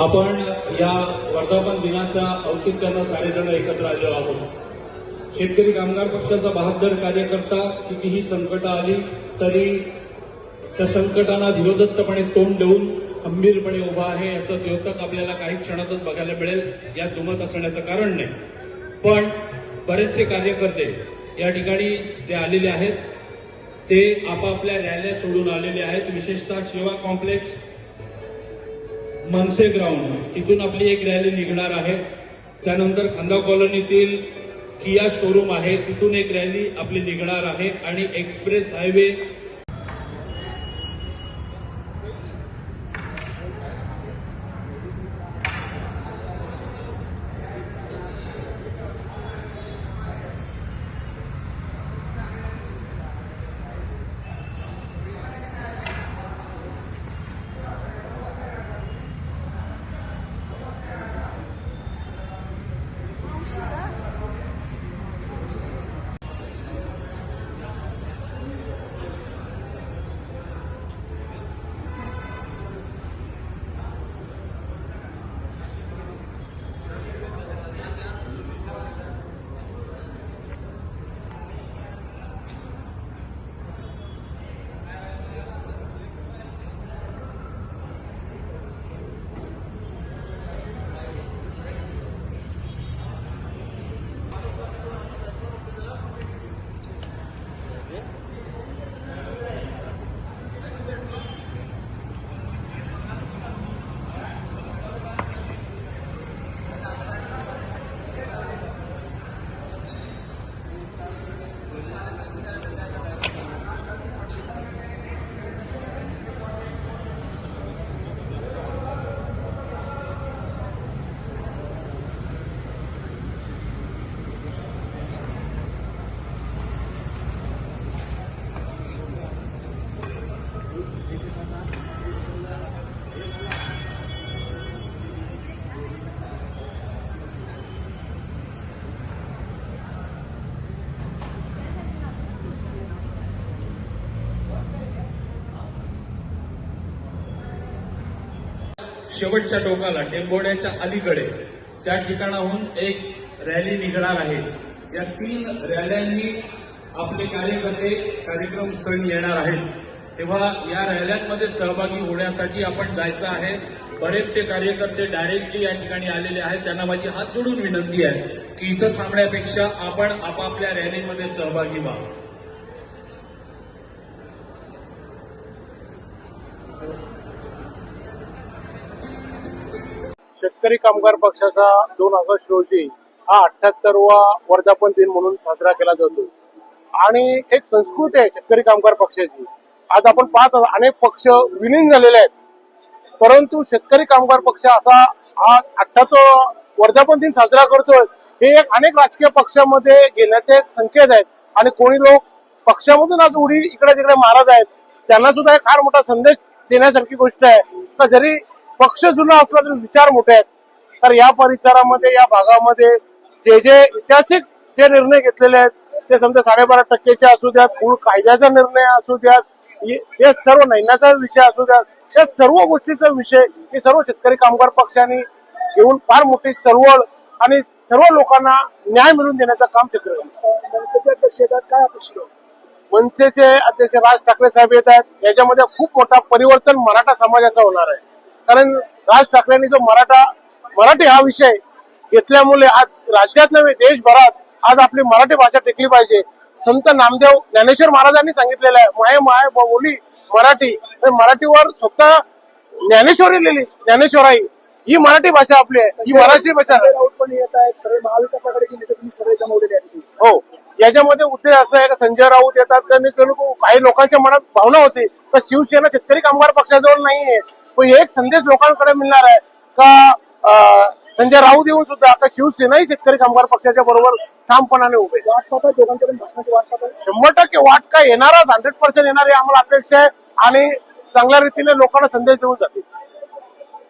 आपण या वर्धापन दिनाच्या औचित्यानं सारेजण एकत्र आलेलो आहोत। शेतकरी कामगार पक्षाचा 72 कार्यकर्ता कितीही संकट आली तरी त्या संकटांना धीरोदत्तपणे तोंड देऊन खंबीरपणे उभा आहे, याचं द्योतक आपल्याला काही क्षणातच बघायला मिळेल। यात दुमत असण्याचं कारण नाही, पण बरेचसे कार्यकर्ते या ठिकाणी जे आलेले आहेत ते आपापल्या रॅल्या सोडून आलेले आहेत। विशेषतः शिवा कॉम्प्लेक्स, मनसे ग्राउंड तिथून आपली एक रॅली निघणार आहे। त्यानंतर खांदा कॉलनीतील किया शोरूम आहे, तिथून एक रॅली आपली निघणार आहे आणि एक्सप्रेस हायवे शेवटच्या टोकाला टेंबोड्याच्या अलीकडे त्या ठिकाणाहून एक रॅली निघणार आहे। या 3 रॅल्यांनी आपले कार्यकर्ते कार्यक्रमस्थळी येणार आहेत, तेव्हा या रॅल्यांमध्ये सहभागी होण्यासाठी आपण जायचं आहे। बरेचसे कार्यकर्ते डायरेक्टली या ठिकाणी आलेले आहेत, त्यांना माझी हात जोडून विनंती आहे की इथं थांबण्यापेक्षा आपण आपापल्या रॅलीमध्ये सहभागी व्हा। शेतकरी कामगार पक्षाचा 2 ऑगस्ट रोजी हा 78वा वर्धापन दिन म्हणून साजरा केला जातो आणि एक संस्कृती आहे शेतकरी कामगार पक्षाची। आज आपण पाहत आहोत अनेक पक्ष विलीन झालेले आहेत, परंतु शेतकरी कामगार पक्ष असा हा 78वा वर्धापन दिन साजरा करतोय, हे एक अनेक राजकीय पक्षामध्ये घेण्याचे एक संकेत आहेत। आणि कोणी लोक पक्षामधून आज उडी इकडे तिकडे मारत आहेत, त्यांना सुद्धा एक फार मोठा संदेश देण्यासारखी गोष्ट आहे का जरी पक्ष जुना असला तरी विचार मोठे आहेत। तर या परिसरामध्ये या भागामध्ये जे जे ऐतिहासिक जे निर्णय घेतलेले आहेत ते समजा 12.5% असू द्यात, मूळ कायद्याचा निर्णय असू द्यात, हे सर्व नैन्याचा विषय असू द्यात, या सर्व गोष्टीचा विषय हे सर्व शेतकरी कामगार पक्षाने घेऊन फार मोठी चळवळ आणि सर्व लोकांना न्याय मिळवून देण्याचं काम शेतकरी मनसेचे अध्यक्ष येतात, काय अपेक्षित? मनसेचे अध्यक्ष राज ठाकरे साहेब येत आहेत, याच्यामध्ये खूप मोठा परिवर्तन मराठा समाजाचा होणार आहे। कारण राज ठाकरेंनी जो मराठी हा विषय घेतल्यामुळे आज राज्यात नव्हे देशभरात आज आपली मराठी भाषा टिकली पाहिजे। संत नामदेव ज्ञानेश्वर महाराजांनी सांगितलेलं आहे, माय माय बोली मराठी, मराठीवर स्वतः ज्ञानेश्वरी लिहिली, ज्ञानेश्वराई ही मराठी भाषा आपली आहे, ही मराठी भाषा। राऊत पण येत आहेत, सर्व महाविकास आघाडीचे नेते तुम्ही सगळे जमवलेले आहेत। हो, याच्यामध्ये उद्देश असा आहे की संजय राऊत येतात, काही लोकांच्या मनात भावना होती तर शिवसेना शेतकरी कामगार पक्षाजवळ नाहीये, पण एक संदेश लोकांकडे मिळणार आहे का संजय राऊत येऊन सुद्धा आता शिवसेनाही शेतकरी कामगार पक्षाच्या बरोबर ठामपणाने उभे। वाट पाहतात दोघांच्या पण भाषणाची वाट पाहतात। 100% वाट काय येणारच, 100% येणार आहे आम्हाला अपेक्षा आहे आणि चांगल्या रीतीने लोकांना संदेश देऊन जातील।